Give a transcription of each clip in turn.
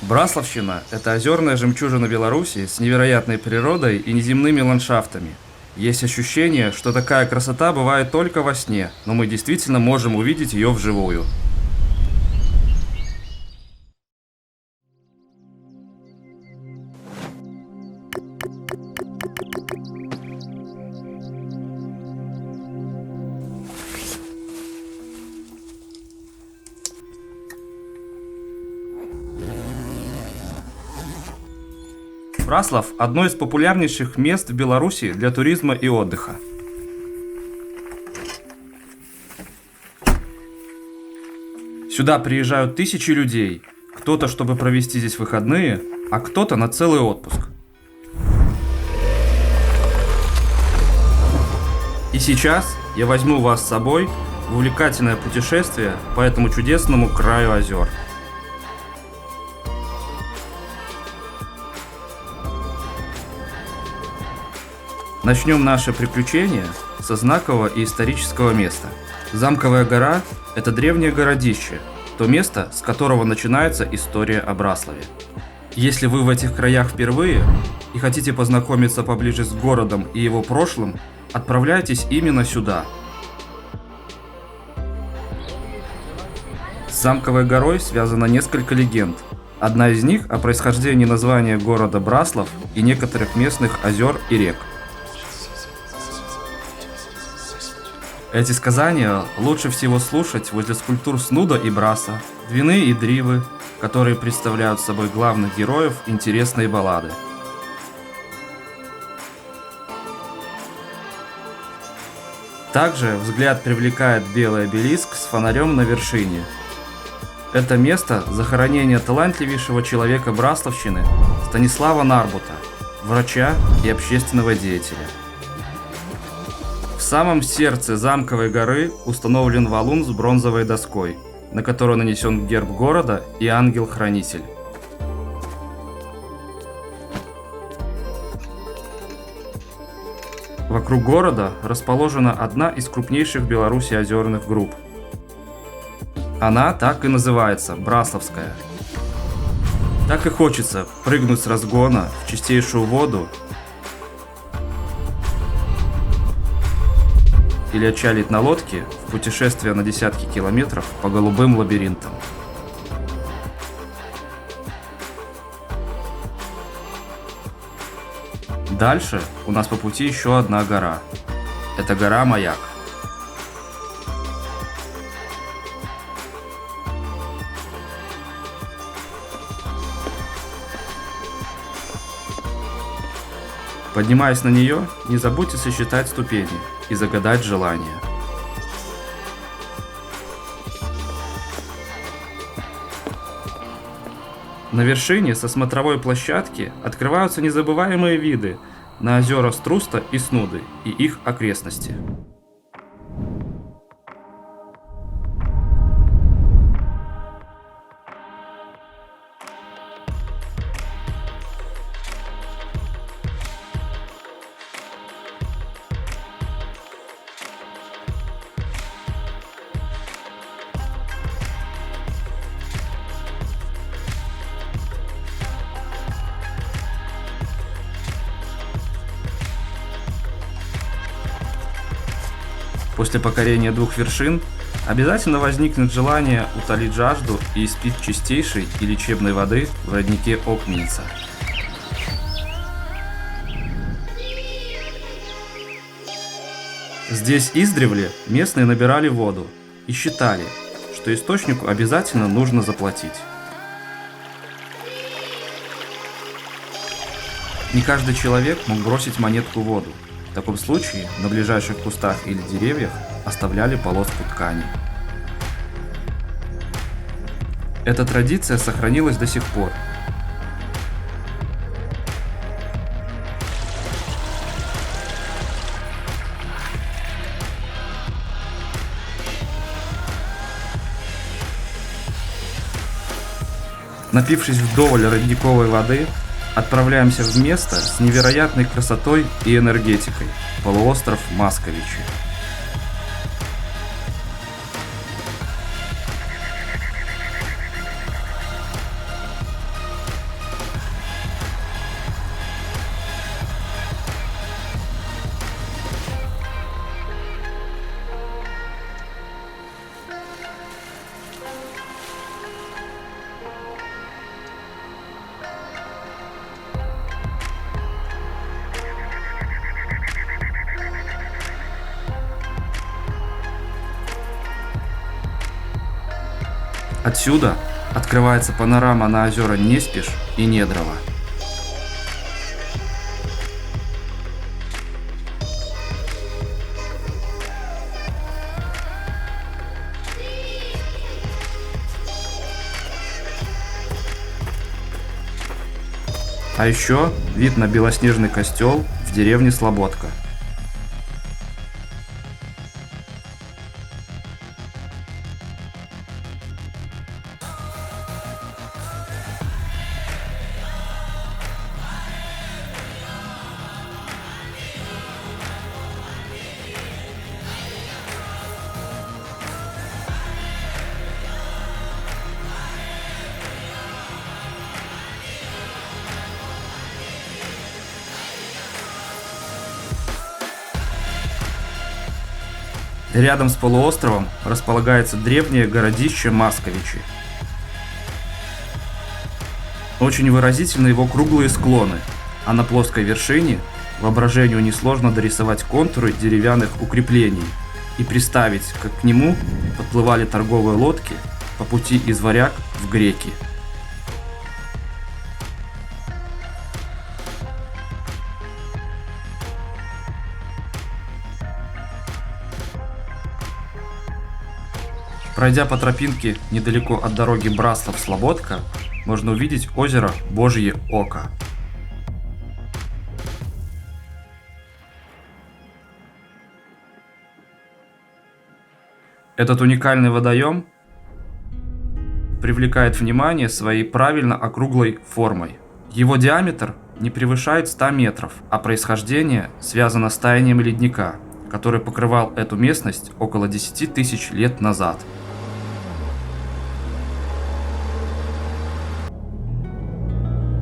Браславщина– это озерная жемчужина Беларуси с невероятной природой и неземными ландшафтами. Есть ощущение, что такая красота бывает только во сне, но мы действительно можем увидеть ее вживую. Браслав– одно из популярнейших мест в Беларуси для туризма и отдыха. Сюда приезжают тысячи людей, кто-то, чтобы провести здесь выходные, а кто-то на целый отпуск. И сейчас я возьму вас с собой в увлекательное путешествие по этому чудесному краю озер. Начнем наше приключение со знакового и исторического места. Замковая гора – это древнее городище, то место, с которого начинается история о Браславе. Если вы в этих краях впервые и хотите познакомиться поближе с городом и его прошлым, отправляйтесь именно сюда. С Замковой горой связано несколько легенд. Одна из них о происхождении названия города Браслав и некоторых местных озер и рек. Эти сказания лучше всего слушать возле скульптур Снуда и Браса, Двины и Дривы, которые представляют собой главных героев интересной баллады. Также взгляд привлекает белый обелиск с фонарем на вершине. Это место захоронения талантливейшего человека Браславщины Станислава Нарбута, врача и общественного деятеля. В самом сердце Замковой горы установлен валун с бронзовой доской, на которой нанесен герб города и ангел-хранитель. Вокруг города расположена одна из крупнейших в Беларуси озерных групп. Она так и называется – Браславская. Так и хочется прыгнуть с разгона в чистейшую воду или отчалить на лодке в путешествие на десятки километров по голубым лабиринтам. Дальше у нас по пути еще одна гора. Это гора Маяк. Поднимаясь на нее, не забудьте сосчитать ступени и загадать желание. На вершине со смотровой площадки открываются незабываемые виды на озера Струста и Снуды и их окрестности. После покорения двух вершин обязательно возникнет желание утолить жажду и испить чистейшей и лечебной воды в роднике Окменица. Здесь издревле местные набирали воду и считали, что источнику обязательно нужно заплатить. Не каждый человек мог бросить монетку в воду. В таком случае на ближайших кустах или деревьях оставляли полоску ткани. Эта традиция сохранилась до сих пор. Напившись вдоволь родниковой воды, отправляемся в место с невероятной красотой и энергетикой – полуостров Масковичи. Отсюда открывается панорама на озера Неспиш и Недрово. А еще вид на белоснежный костел в деревне Слободка. Рядом с полуостровом располагается древнее городище Масковичи. Очень выразительны его круглые склоны, а на плоской вершине воображению несложно дорисовать контуры деревянных укреплений и представить, как к нему подплывали торговые лодки по пути из Варяг в Греки. Пройдя по тропинке недалеко от дороги Браслав-Слободка, можно увидеть озеро Божье Око. Этот уникальный водоем привлекает внимание своей правильно округлой формой. Его диаметр не превышает 100 метров, а происхождение связано с таянием ледника, который покрывал эту местность около 10 тысяч лет назад.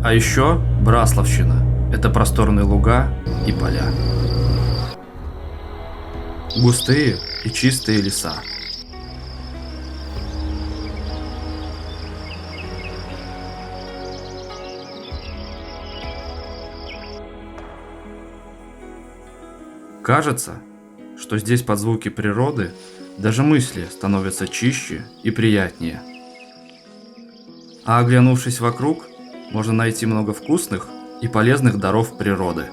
А еще Браславщина – это просторные луга и поля. Густые и чистые леса. Кажется, что здесь под звуки природы даже мысли становятся чище и приятнее. А оглянувшись вокруг, можно найти много вкусных и полезных даров природы.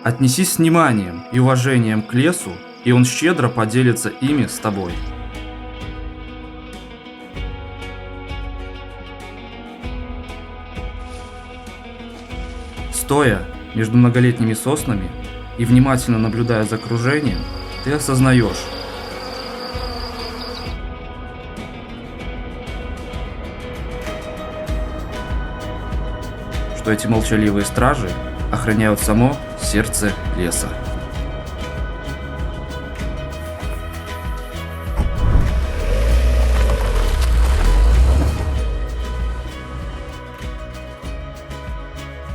Отнесись с вниманием и уважением к лесу, и он щедро поделится ими с тобой. Стоя между многолетними соснами и внимательно наблюдая за окружением, ты осознаешь, что эти молчаливые стражи охраняют само сердце леса.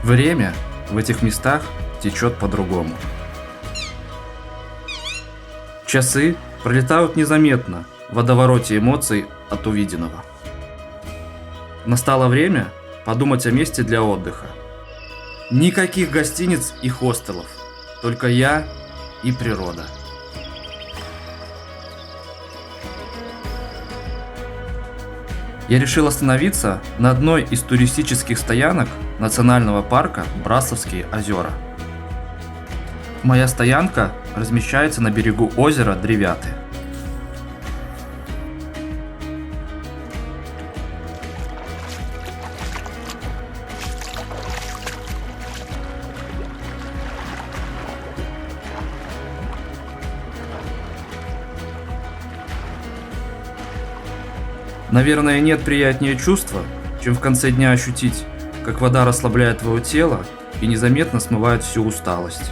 Время в этих местах течет по-другому. Часы пролетают незаметно в водовороте эмоций от увиденного. Настало время подумать о месте для отдыха. Никаких гостиниц и хостелов, только я и природа. Я решил остановиться на одной из туристических стоянок национального парка Браславские озера. Моя стоянка размещается на берегу озера Древяты. Наверное, нет приятнее чувства, чем в конце дня ощутить, как вода расслабляет твое тело и незаметно смывает всю усталость.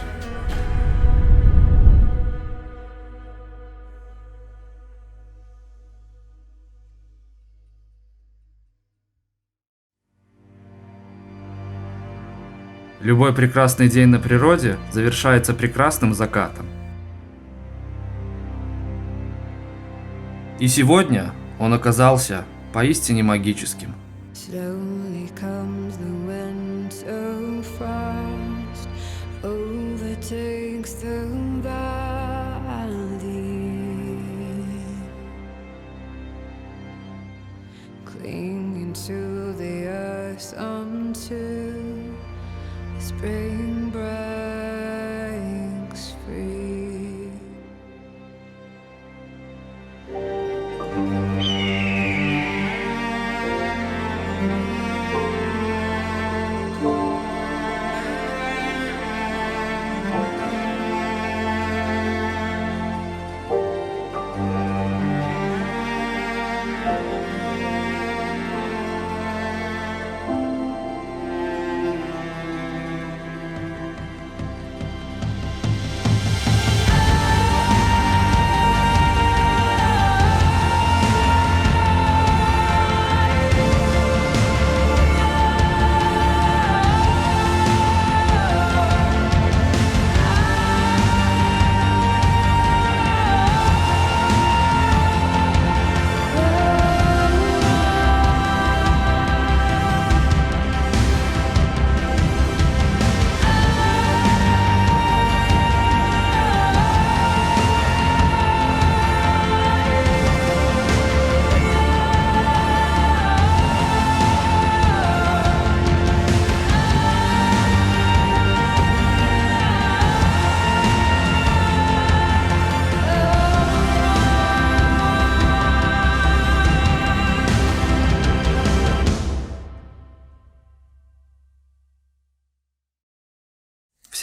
Любой прекрасный день на природе завершается прекрасным закатом. И сегодня он оказался поистине магическим. Slowly comes the wind so fast, overtakes the valley. spring breaks free.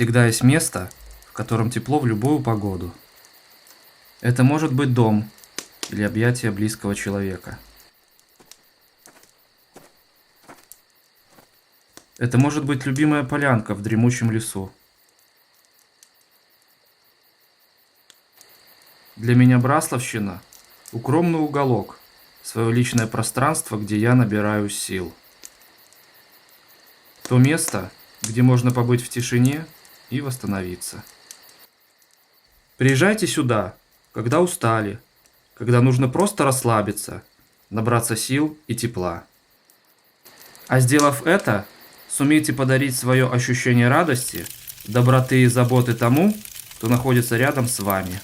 Всегда есть место, в котором тепло в любую погоду. Это может быть дом или объятие близкого человека. Это может быть любимая полянка в дремучем лесу. Для меня Браславщина – укромный уголок, свое личное пространство, где я набираюсь сил. То место, где можно побыть в тишине и восстановиться. Приезжайте сюда, когда устали, когда нужно просто расслабиться, набраться сил и тепла. А сделав это, сумейте подарить свое ощущение радости, доброты и заботы тому, кто находится рядом с вами.